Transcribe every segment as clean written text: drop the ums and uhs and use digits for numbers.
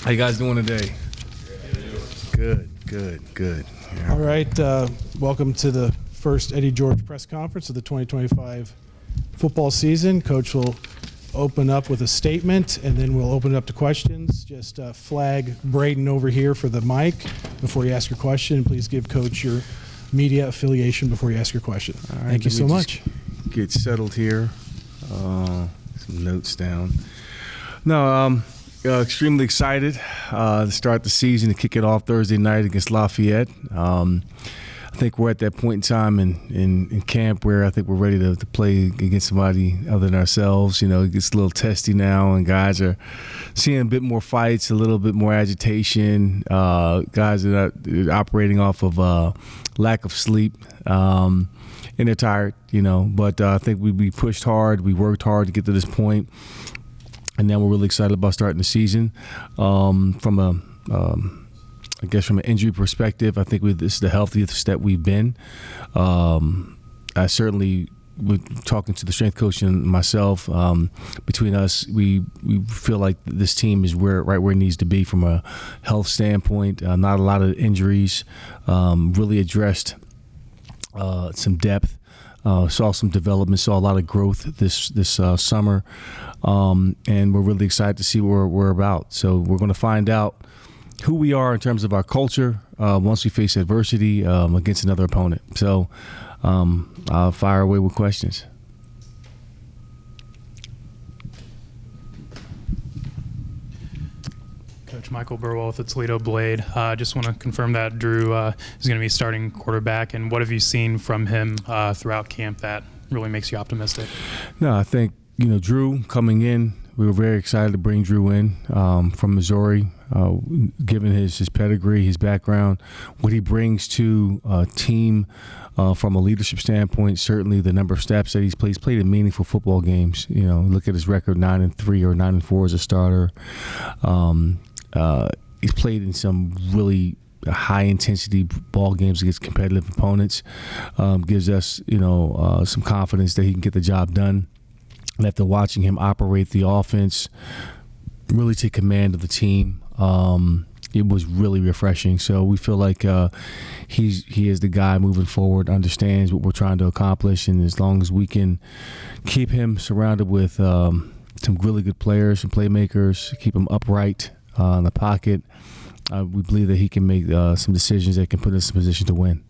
How you guys doing today? Good. Yeah. All right, welcome to the first Eddie George press conference of the 2025 football season. Coach will open up with a statement, and then we'll open it up to questions. Just flag Braden over here for the mic before you ask your question. Please give Coach your media affiliation before you ask your question. All right, Thank you so much. Get settled here. Some notes down. No, extremely excited to start the season, to kick it off Thursday night against Lafayette. I think we're at that point in time in camp where I think we're ready to play against somebody other than ourselves. You know, it gets a little testy now, and guys are seeing a bit more fights, a little bit more agitation. Guys are operating off of lack of sleep, and they're tired, you know. But I think we pushed hard. We worked hard to get to this point. And now we're really excited about starting the season. From an injury perspective, I think this is the healthiest that we've been. I certainly, with talking to the strength coach and myself, between us, we feel like this team is right where it needs to be from a health standpoint. Not a lot of injuries. Really addressed some depth. Saw some development, saw a lot of growth this summer, and we're really excited to see what we're about. So we're going to find out who we are in terms of our culture once we face adversity against another opponent. So I'll fire away with questions. Coach Michael Burwell with the Toledo Blade. Just want to confirm that Drew is going to be starting quarterback, and what have you seen from him throughout camp that really makes you optimistic? No, I think, Drew coming in, we were very excited to bring Drew in from Missouri, given his pedigree, his background, what he brings to a team from a leadership standpoint. Certainly the number of snaps that he's played in meaningful football games. Look at his record, 9-3 or 9-4 as a starter. He's played in some really high-intensity ball games against competitive opponents. Gives us, some confidence that he can get the job done. And after watching him operate the offense, really take command of the team, it was really refreshing. So we feel like he is the guy moving forward, understands what we're trying to accomplish, and as long as we can keep him surrounded with some really good players and playmakers, keep him upright in the pocket, we believe that he can make some decisions that can put us in a position to win.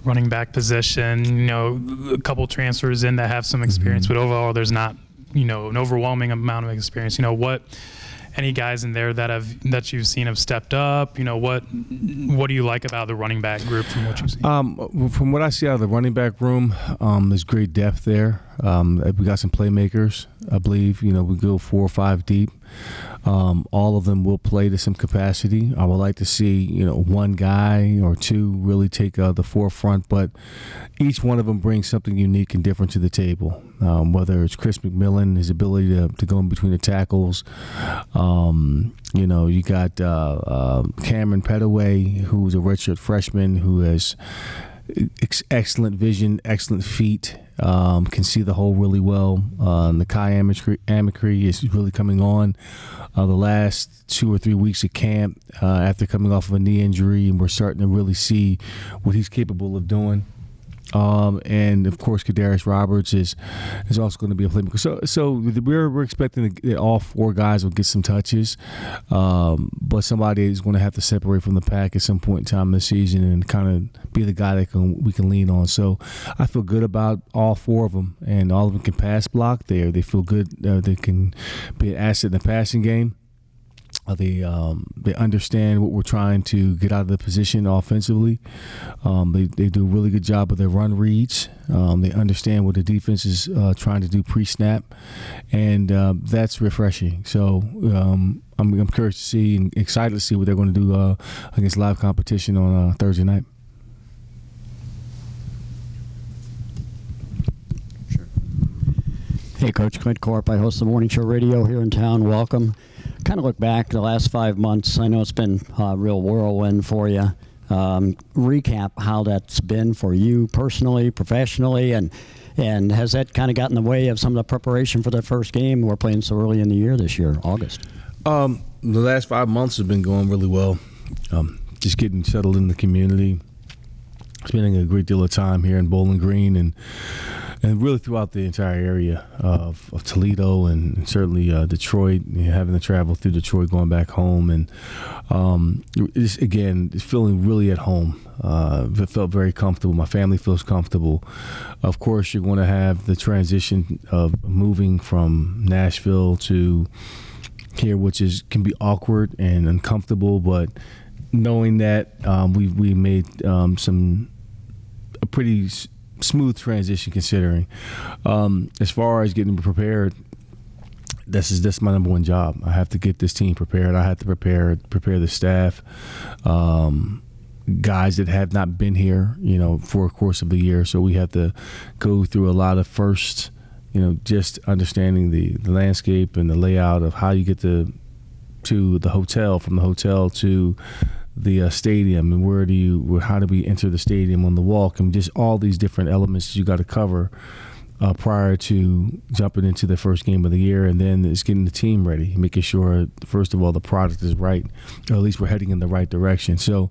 Running back position, a couple transfers in that have some experience, but overall there's not, an overwhelming amount of experience. Any guys in there that you've seen have stepped up? What do you like about the running back group from what you've seen? From what I see out of the running back room, there's great depth there. We got some playmakers, I believe. We go 4 or 5 deep. All of them will play to some capacity. I would like to see, one guy or two really take the forefront, but each one of them brings something unique and different to the table. Whether it's Chris McMillan, his ability to go in between the tackles. You got Cameron Petaway, who's a redshirt freshman who has excellent vision, excellent feet, can see the hole really well. Nakai Amicree is really coming on the last 2 or 3 weeks of camp after coming off of a knee injury, and we're starting to really see what he's capable of doing. And of course, Kadarius Roberts is also going to be a playmaker. So we're expecting that all 4 guys will get some touches, but somebody is going to have to separate from the pack at some point in time this season and kind of be the guy that we can lean on. So I feel good about all 4 of them, and all of them can pass block. They feel good. They can be an asset in the passing game. They understand what we're trying to get out of the position offensively. They do a really good job of their run reads. They understand what the defense is trying to do pre-snap, and that's refreshing. So I'm curious to see and excited to see what they're going to do against live competition on Thursday night. Sure. Hey, Coach Clint Corp. I host the Morning Show Radio here in town. Welcome. Kind of look back the last 5 months. I know it's been a real whirlwind for you. Recap how that's been for you personally, professionally, and has that kind of gotten in the way of some of the preparation for that first game? We're playing so early in the year this year, August. the last 5 months have been going really well. Just getting settled in the community, spending a great deal of time here in Bowling Green and really throughout the entire area of Toledo and certainly Detroit, having to travel through Detroit, going back home. And it's feeling really at home. It felt very comfortable. My family feels comfortable. Of course, you're going to have the transition of moving from Nashville to here, which can be awkward and uncomfortable, but knowing that we made a pretty smooth transition considering. As far as getting prepared, that's my number one job. I have to get this team prepared. I have to prepare the staff, guys that have not been here, for a course of the year. So we have to go through a lot of first, just understanding the landscape and the layout of how you get to the hotel, from the hotel to the stadium, and how do we enter the stadium on the walk, and just all these different elements you got to cover prior to jumping into the first game of the year. And then it's getting the team ready, making sure, first of all, the product is right, or at least we're heading in the right direction. So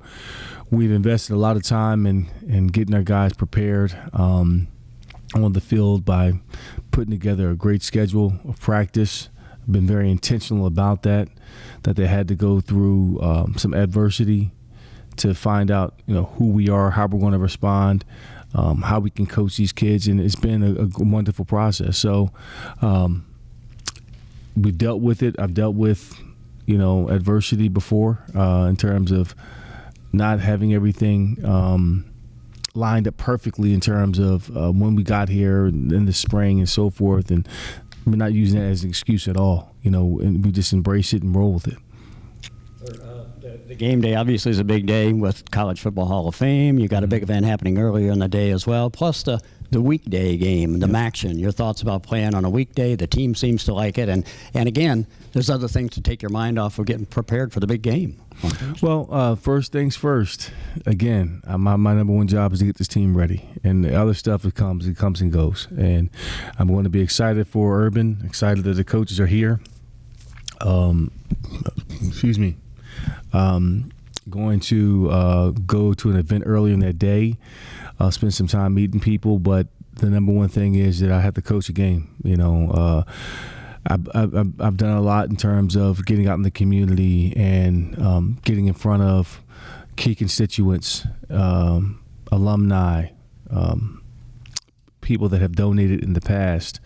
we've invested a lot of time in getting our guys prepared on the field by putting together a great schedule of practice. I've been very intentional about that they had to go through some adversity to find out, who we are, how we're going to respond, how we can coach these kids, and it's been a wonderful process. So we've dealt with it. I've dealt with, adversity before in terms of not having everything lined up perfectly in terms of when we got here in the spring and so forth, and we're not using that as an excuse at all, and we just embrace it and roll with it. The game day obviously is a big day with College Football Hall of Fame. You got a big event happening earlier in the day as well, plus the weekday game, the MACtion. Your thoughts about playing on a weekday? The team seems to like it, and again, there's other things to take your mind off of getting prepared for the big game. Well, first things first. Again, my number one job is to get this team ready, and the other stuff it comes and goes. And I'm going to be excited for Urban, excited that the coaches are here. Going to go to an event earlier in that day, spend some time meeting people, but the number one thing is that I have to coach a game. I've done a lot in terms of getting out in the community and getting in front of key constituents, alumni, people that have donated in the past.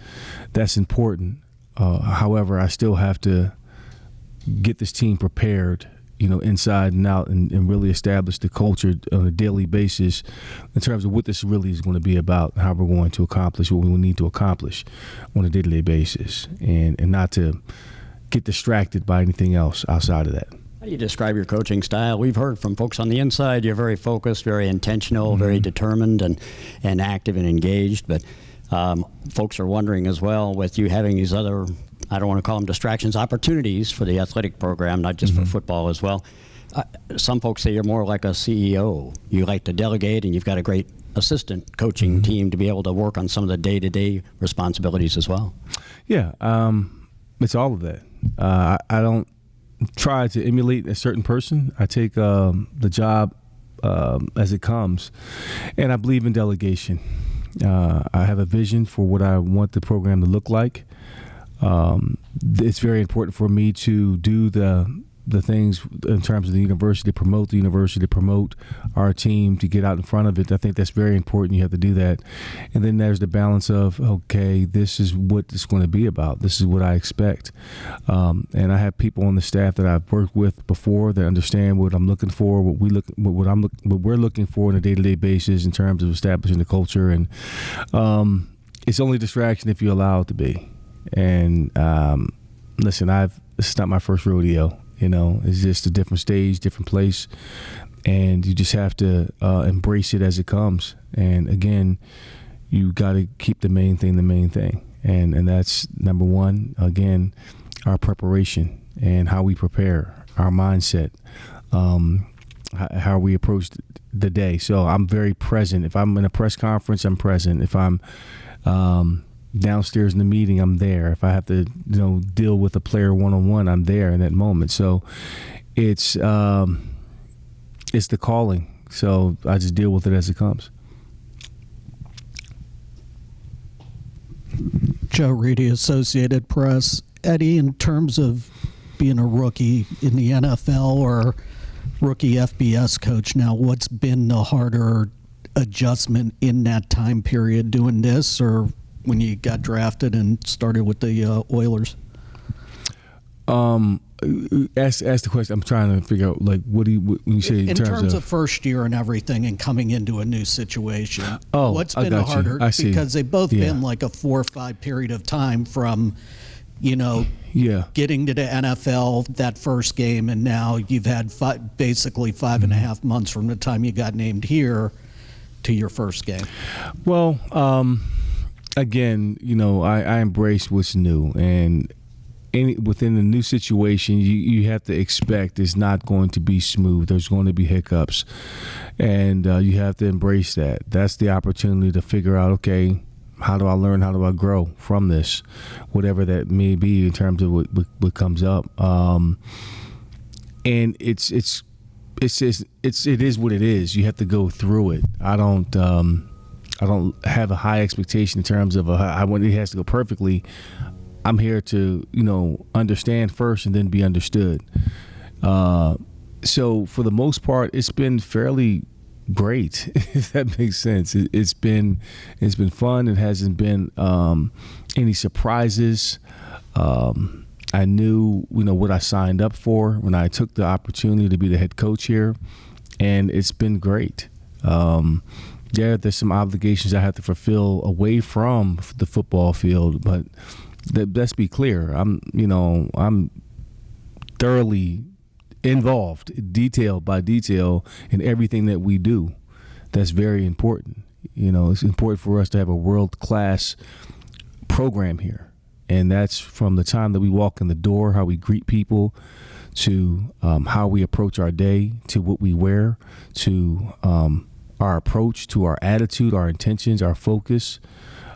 That's important. However, I still have to get this team prepared, inside and out, and really establish the culture on a daily basis in terms of what this really is going to be about, how we're going to accomplish what we need to accomplish on a day-to-day basis, and not to get distracted by anything else outside of that. How do you describe your coaching style? We've heard from folks on the inside you're very focused, very intentional, very determined, and active and engaged, but folks are wondering as well, with you having these other, I don't want to call them distractions, opportunities for the athletic program, not just for football as well. Some folks say you're more like a CEO. You like to delegate, and you've got a great assistant coaching team to be able to work on some of the day-to-day responsibilities as well. Yeah, it's all of that. I don't try to emulate a certain person. I take the job as it comes, and I believe in delegation. I have a vision for what I want the program to look like. It's very important for me to do the things in terms of the university, promote our team, to get out in front of it. I think that's very important. You have to do that. And then there's the balance of, okay, this is what it's going to be about. This is what I expect. And I have people on the staff that I've worked with before that understand what I'm looking for, what we're looking for on a day-to-day basis in terms of establishing the culture. And it's only distraction if you allow it to be. And listen, this is not my first rodeo. It's just a different stage, different place, and you just have to embrace it as it comes. And again, you got to keep the main thing, and that's number one. Again, our preparation and how we prepare, our mindset, how we approach the day. So I'm very present. If I'm in a press conference, I'm present. If I'm downstairs in the meeting, I'm there. If I have to, deal with a player one-on-one, I'm there in that moment. So it's the calling. So I just deal with it as it comes. Joe Reedy, Associated Press. Eddie, in terms of being a rookie in the NFL or rookie FBS coach now, what's been the harder adjustment in that time period, doing this or when you got drafted and started with the Oilers? Ask the question. I'm trying to figure out, like, what do you, when you say in terms of first year and everything and coming into a new situation? Oh, what's I been got you. harder? I see. Because they've both been like a 4 or 5 period of time from, getting to the NFL, that first game, and now you've had basically 5.5 months from the time you got named here to your first game. Well, again, I embrace what's new, and within the new situation, you have to expect it's not going to be smooth. There's going to be hiccups, and you have to embrace that. That's the opportunity to figure out, okay, how do I learn? How do I grow from this, whatever that may be in terms of what comes up. And it is what it is. You have to go through it. I don't have a high expectation in terms of when it has to go perfectly. I'm here to, understand first and then be understood. So for the most part, it's been fairly great, if that makes sense. It's been fun. It hasn't been any surprises. I knew, what I signed up for when I took the opportunity to be the head coach here, and it's been great. There's some obligations I have to fulfill away from the football field, but let's be clear. I'm thoroughly involved, detail by detail, in everything that we do. That's very important. It's important for us to have a world-class program here. And that's from the time that we walk in the door, how we greet people, to how we approach our day, to what we wear, to our approach, to our attitude, our intentions, our focus,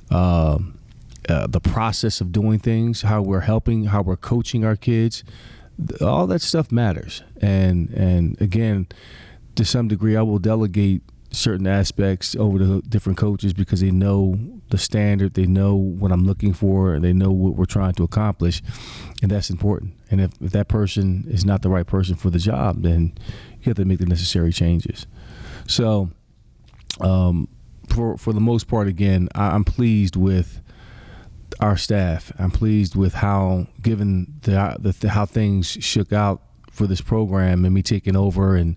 the process of doing things, how we're helping, how we're coaching our kids. All that stuff matters. And again, to some degree, I will delegate certain aspects over to different coaches because they know the standard, they know what I'm looking for, and they know what we're trying to accomplish, and that's important. And if that person is not the right person for the job, then you have to make the necessary changes. So for the most part, again, I'm pleased with our staff. I'm pleased with how, given how things shook out for this program and me taking over and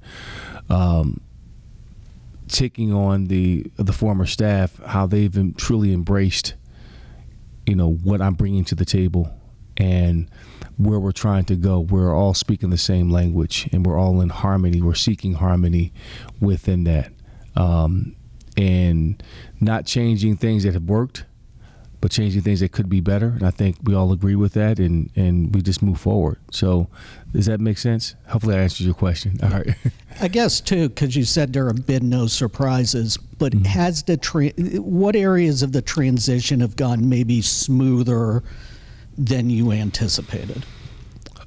taking on the former staff, how they've truly embraced, what I'm bringing to the table and where we're trying to go. We're all speaking the same language and we're all in harmony. We're seeking harmony within that, and not changing things that have worked, but changing things that could be better. And I think we all agree with that, and we just move forward. So does that make sense? Hopefully I answered your question. All right. I guess, too, because you said there have been no surprises, but has what areas of the transition have gone maybe smoother than you anticipated?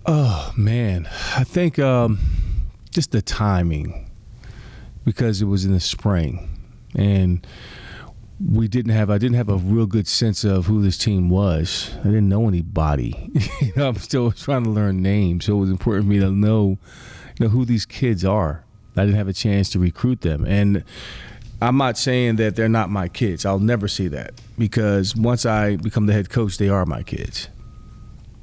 Oh, man. I think just the timing, because it was in the spring, and I didn't have a real good sense of who this team was. I didn't know anybody. I'm still trying to learn names, so it was important for me to know who these kids are. I didn't have a chance to recruit them, and I'm not saying that they're not my kids. I'll never say that, because once I become the head coach, they are my kids.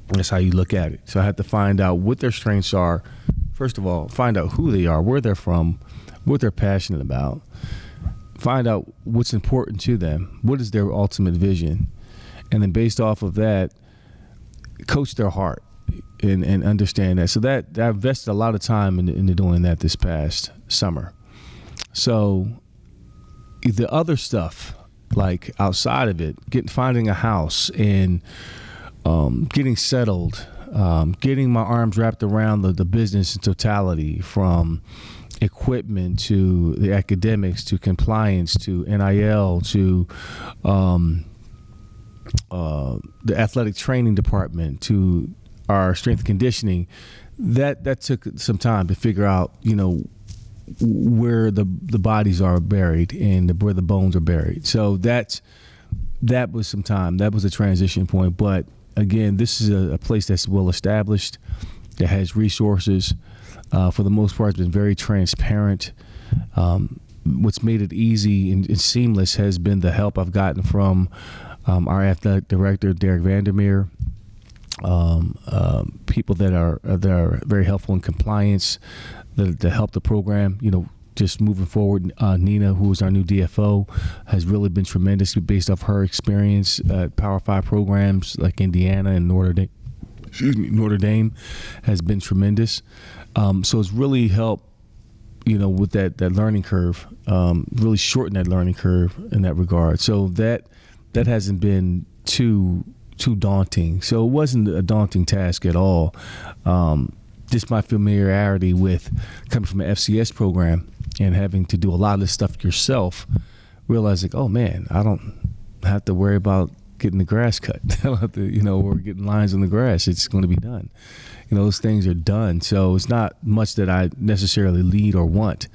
That's how you look at it. So I have to find out what their strengths are. First of all, find out who they are, where they're from, what they're passionate about. Find out what's important to them. What is their ultimate vision? And then based off of that, coach their heart and understand that. So that I invested a lot of time into doing that this past summer. So the other stuff, like outside of it, finding a house and getting settled, getting my arms wrapped around the business in totality, from equipment to the academics to compliance to NIL to the athletic training department to our strength and conditioning, that took some time to figure out, where the bodies are buried and where the bones are buried. So that was some time. That was a transition point. But again, this is a place that's well established, that has resources. For the most part, it's been very transparent. What's made it easy and seamless has been the help I've gotten from our athletic director, Derek Vandermeer. People that are very helpful in compliance, that help the program, just moving forward. Nina, who is our new DFO, has really been tremendous based off her experience at Power 5 programs like Indiana and Notre Dame has been tremendous. So it's really helped, with that learning curve, really shorten that learning curve in that regard. So that hasn't been too daunting. So it wasn't a daunting task at all. Just my familiarity with coming from an FCS program and having to do a lot of this stuff yourself, realizing, oh man, I don't have to worry about getting the grass cut. I don't have to, or getting lines on the grass. It's going to be done. Those things are done. So it's not much that I necessarily lead or want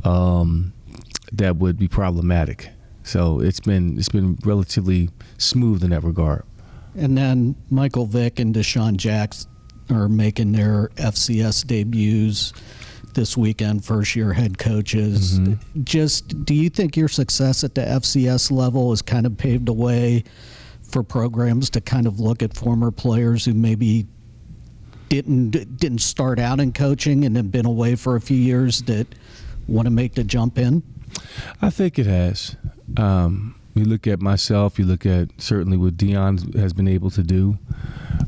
that would be problematic. So it's been relatively smooth in that regard. And then Michael Vick and Deshaun Jackson are making their FCS debuts this weekend, first-year head coaches. Mm-hmm. Just, do you think your success at the FCS level has kind of paved a way for programs to kind of look at former players who maybe didn't start out in coaching and have been away for a few years that want to make the jump in? I think it has. You look at myself, you look at certainly what Deion has been able to do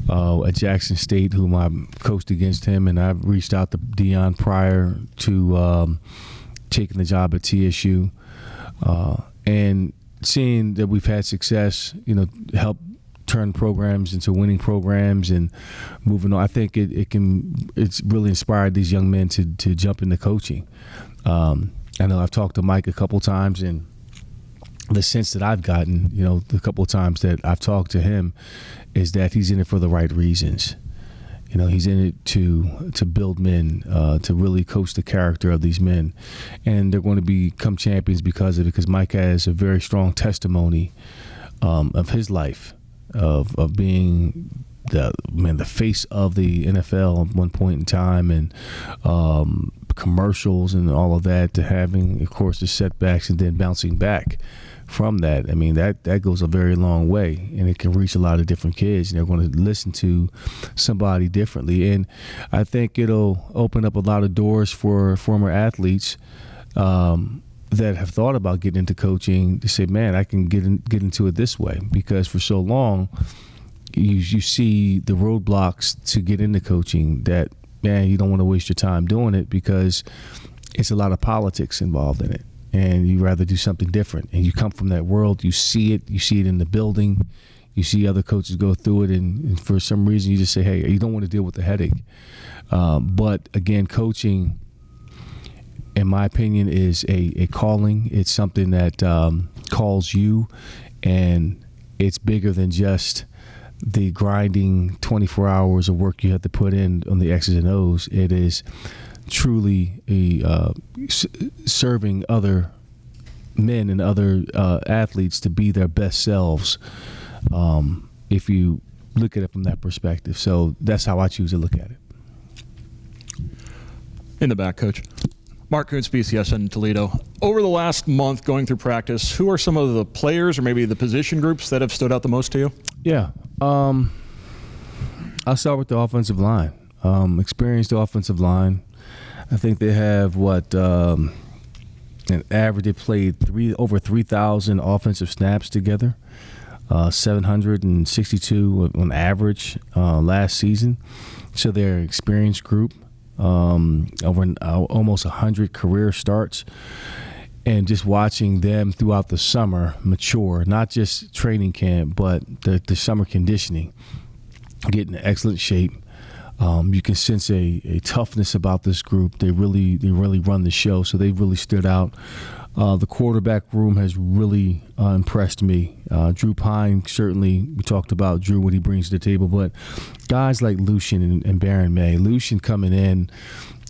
at Jackson State, whom I coached against him, and I've reached out to Deion prior to taking the job at TSU. And seeing that we've had success, help turn programs into winning programs and moving on. I think it's really inspired these young men to jump into coaching. I know I've talked to Mike a couple times, and the sense that I've gotten, the couple of times that I've talked to him, is that he's in it for the right reasons. He's in it to build men, to really coach the character of these men. And they're going to become champions because of it, because Mike has a very strong testimony of his life, of being the face of the NFL at one point in time, and commercials and all of that, to having, of course, the setbacks and then bouncing back from that. I mean, that goes a very long way, and it can reach a lot of different kids, and they're going to listen to somebody differently. And I think it'll open up a lot of doors for former athletes that have thought about getting into coaching to say, man, I can get into it this way. Because for so long, you see the roadblocks to get into coaching that, man, you don't want to waste your time doing it because it's a lot of politics involved in it, and you rather do something different. And you come from that world, you see it in the building, you see other coaches go through it, and for some reason you just say, hey, you don't want to deal with the headache. But again, coaching, in my opinion, is a calling. It's something that calls you, and it's bigger than just the grinding 24 hours of work you have to put in on the X's and O's. It is truly serving other men and other athletes to be their best selves, if you look at it from that perspective. So that's how I choose to look at it. In the back, Coach. Mark Kuntz, BCS in Toledo. Over the last month going through practice, who are some of the players or maybe the position groups that have stood out the most to you? Yeah. I'll start with the offensive line. Experienced offensive line. I think they have an average. They played over 3,000 offensive snaps together, 762 on average last season. So they're an experienced group. Over almost 100 career starts, and just watching them throughout the summer mature, not just training camp, but the summer conditioning, get in excellent shape. You can sense a toughness about this group. They really run the show, so they've really stood out. The quarterback room has really impressed me. Drew Pine, certainly, we talked about Drew, what he brings to the table, but guys like Lucian and Baron May. Lucian coming in,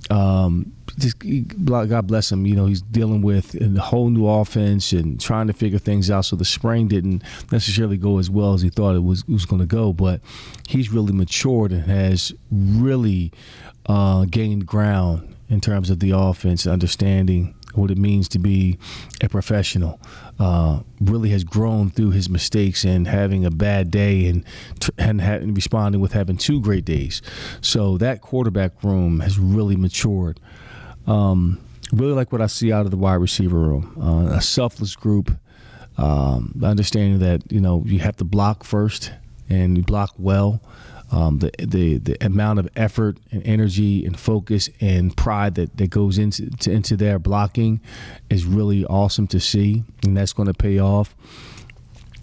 God bless him, he's dealing with a whole new offense and trying to figure things out. So the spring didn't necessarily go as well as he thought it was going to go, but he's really matured and has really gained ground in terms of the offense, understanding what it means to be a professional. Really has grown through his mistakes and having a bad day and responding with having 2 great days. So that quarterback room has really matured. Really like what I see out of the wide receiver room. A selfless group, understanding that you have to block first and you block well. The amount of effort and energy and focus and pride that goes into their blocking is really awesome to see, and that's going to pay off.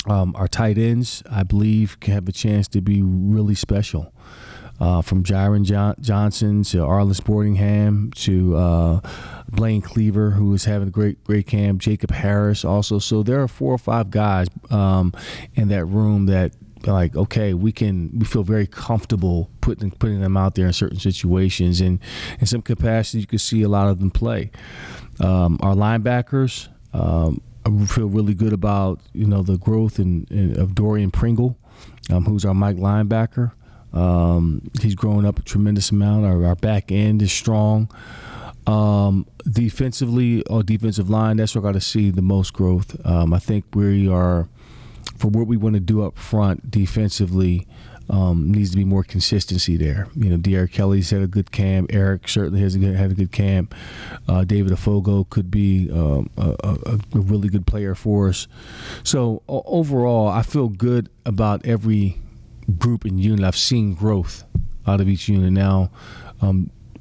Our tight ends, I believe, can have a chance to be really special. From Jaron Johnson to Arliss Boardingham to Blaine Cleaver, who is having a great camp, Jacob Harris also. So there are 4 or 5 guys in that room that, like, okay, we feel very comfortable putting them out there in certain situations, and in some capacity you can see a lot of them play. Our linebackers, I feel really good about the growth of Dorian Pringle, who's our Mike linebacker. He's grown up a tremendous amount. Our back end is strong. Defensively, or defensive line, that's where I got to see the most growth. I think we are, for what we want to do up front defensively, needs to be more consistency there. De'Eric Kelly's had a good camp. Eric certainly had a good camp. David Afogo could be a really good player for us. So overall, I feel good about every group and unit. I've seen growth out of each unit. Now,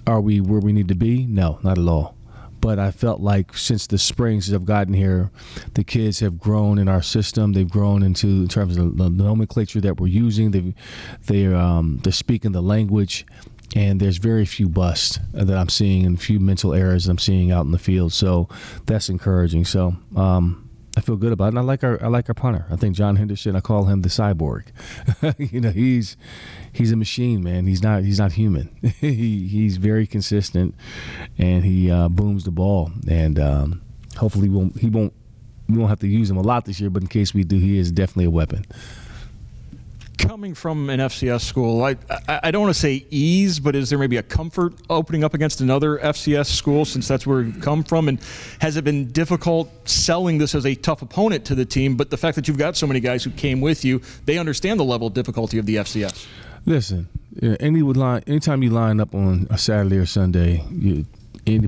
are we where we need to be? No, not at all. But I felt like since the spring, since I've gotten here, the kids have grown in our system. They've grown in terms of the nomenclature that we're using. They're speaking the language, and there's very few busts that I'm seeing and few mental errors that I'm seeing out in the field. So that's encouraging. So I feel good about it. And I like our punter. I think John Henderson, I call him the cyborg. He's a machine, man. He's not human. He's very consistent, and he booms the ball. And hopefully we won't have to use him a lot this year. But in case we do, he is definitely a weapon. Coming from an FCS school, I don't want to say ease, but is there maybe a comfort opening up against another FCS school, since that's where you've come from? And has it been difficult selling this as a tough opponent to the team, but the fact that you've got so many guys who came with you, they understand the level of difficulty of the FCS? Listen, anytime you line up on a Saturday or Sunday, any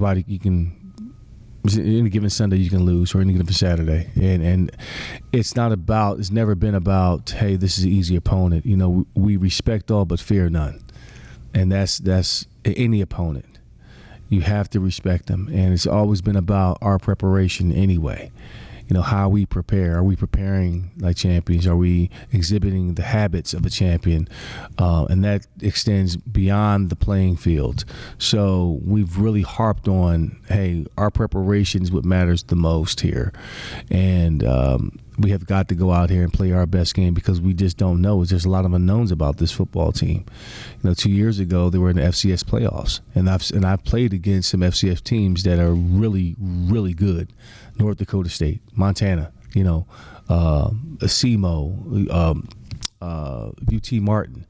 given Sunday you can lose, or any given Saturday, and it's never been about, hey, this is an easy opponent. We respect all but fear none, and that's any opponent. You have to respect them, and it's always been about our preparation anyway. How we prepare. Are we preparing like champions? Are we exhibiting the habits of a champion? And that extends beyond the playing field. So we've really harped on, hey, our preparation is what matters the most here. And we have got to go out here and play our best game, because we just don't know. There's a lot of unknowns about this football team. 2 years ago, they were in the FCS playoffs, and I've played against some FCS teams that are really, really good. North Dakota State, Montana, SEMO, UT Martin,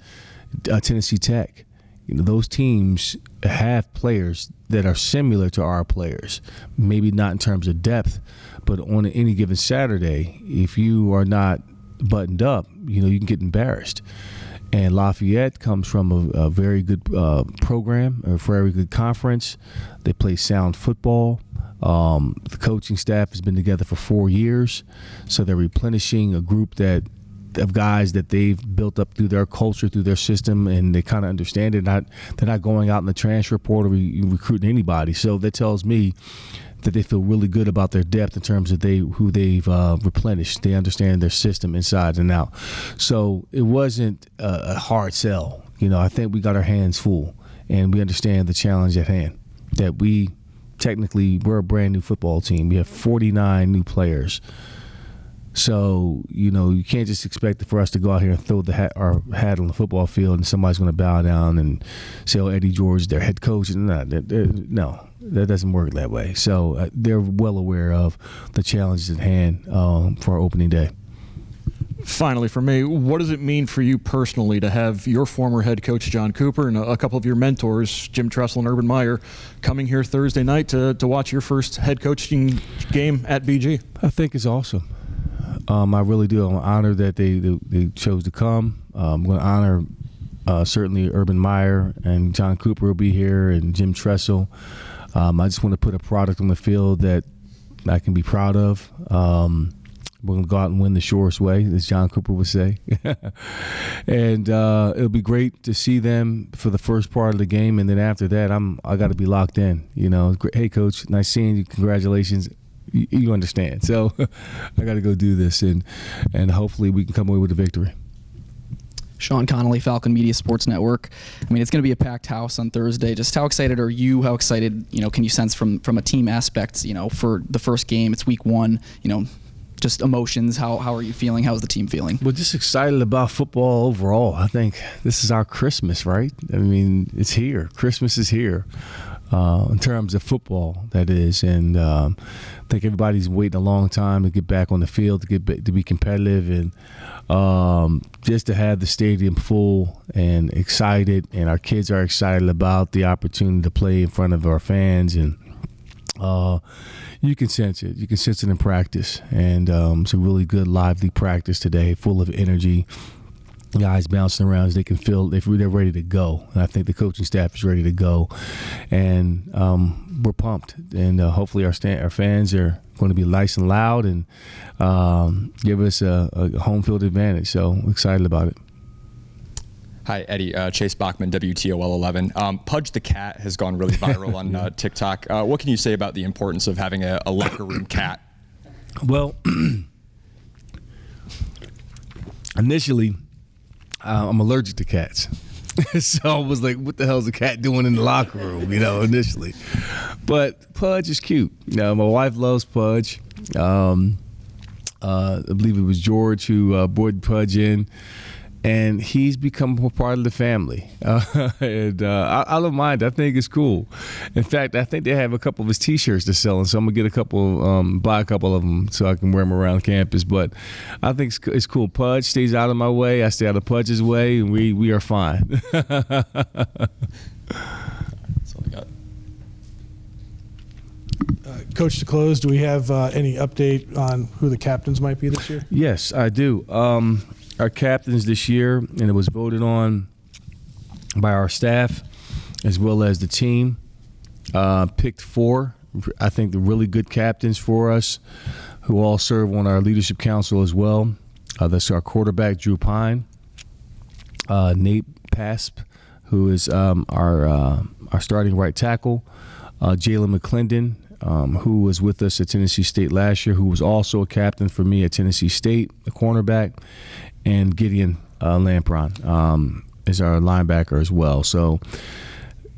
Tennessee Tech. Those teams have players that are similar to our players, maybe not in terms of depth, but on any given Saturday, if you are not buttoned up, you can get embarrassed. And Lafayette comes from a very good program, a very good conference. They play sound football. The coaching staff has been together for 4 years, so they're replenishing a group of guys that they've built up through their culture, through their system, and they kind of understand it. They're not going out in the transfer portal recruiting anybody. So that tells me that they feel really good about their depth in terms of who they've replenished. They understand their system inside and out. So it wasn't a hard sell. I think we got our hands full, and we understand the challenge at hand, that we technically we're a brand new football team. We have 49 new players. So, you can't just expect for us to go out here and throw our hat on the football field and somebody's going to bow down and say, oh, Eddie George, their head coach. No, that doesn't work that way. So they're well aware of the challenges at hand for our opening day. Finally, for me, what does it mean for you personally to have your former head coach, John Cooper, and a couple of your mentors, Jim Tressel and Urban Meyer, coming here Thursday night to watch your first head coaching game at BG? I think it's awesome. I really do. I'm honored that they chose to come. I'm going to honor certainly Urban Meyer, and John Cooper will be here, and Jim Tressel. I just want to put a product on the field that I can be proud of. We're going to go out and win the surest way, as John Cooper would say. And it'll be great to see them for the first part of the game, and then after that, I got to be locked in. Hey, Coach, nice seeing you. Congratulations. You understand. So I got to go do this, and hopefully we can come away with a victory. Sean Connolly, Falcon Media Sports Network. I mean, it's going to be a packed house on Thursday. Just how excited are you? How excited, can you sense from a team aspect, for the first game? It's week 1, just emotions. How are you feeling? How's the team feeling? We're just excited about football overall. I think this is our Christmas, right? I mean, it's here. Christmas is here. In terms of football, that is, and I think everybody's waiting a long time to get back on the field, to be competitive, and just to have the stadium full and excited, and our kids are excited about the opportunity to play in front of our fans, and you can sense it. You can sense it in practice, and it's a really good, lively practice today, full of energy. Guys bouncing around, as they can feel they're ready to go, and I think the coaching staff is ready to go, and we're pumped, and hopefully our fans are going to be nice and loud and give us a home field advantage. So excited about it. Hi, Eddie. Chase Bachman, WTOL 11. Pudge the cat has gone really viral on TikTok. What can you say about the importance of having a locker room cat? Well, initially, I'm allergic to cats. So I was like, what the hell is a cat doing in the locker room, initially. But Pudge is cute. My wife loves Pudge. I believe it was George who brought Pudge in. And he's become a part of the family. And I don't mind. I think it's cool. In fact, I think they have a couple of his T-shirts to sell, and so I'm going to get buy a couple of them so I can wear them around campus. But I think it's cool. Pudge stays out of my way. I stay out of Pudge's way, and we are fine. That's all I got. Coach, to close, do we have any update on who the captains might be this year? Yes, I do. Our captains this year, and it was voted on by our staff as well as the team, picked 4, I think, the really good captains for us who all serve on our leadership council as well. That's our quarterback, Drew Pine, Nate Pasp, who is our starting right tackle, Jalen McClendon, who was with us at Tennessee State last year, who was also a captain for me at Tennessee State, the cornerback, and Gideon Lampron is our linebacker as well. So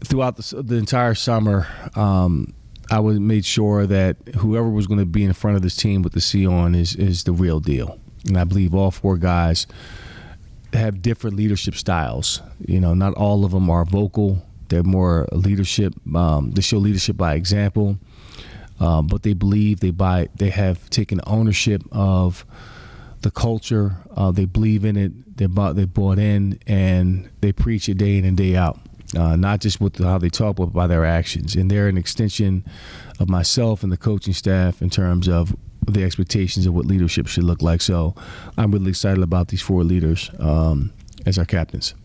throughout the entire summer, I made sure that whoever was going to be in front of this team with the C on is the real deal. And I believe all 4 guys have different leadership styles. Not all of them are vocal. They're more leadership. They show leadership by example. But they believe they have taken ownership of the culture. They believe in it. They bought in, and they preach it day in and day out. Not just with how they talk, but by their actions. And they're an extension of myself and the coaching staff in terms of the expectations of what leadership should look like. So I'm really excited about these 4 leaders as our captains.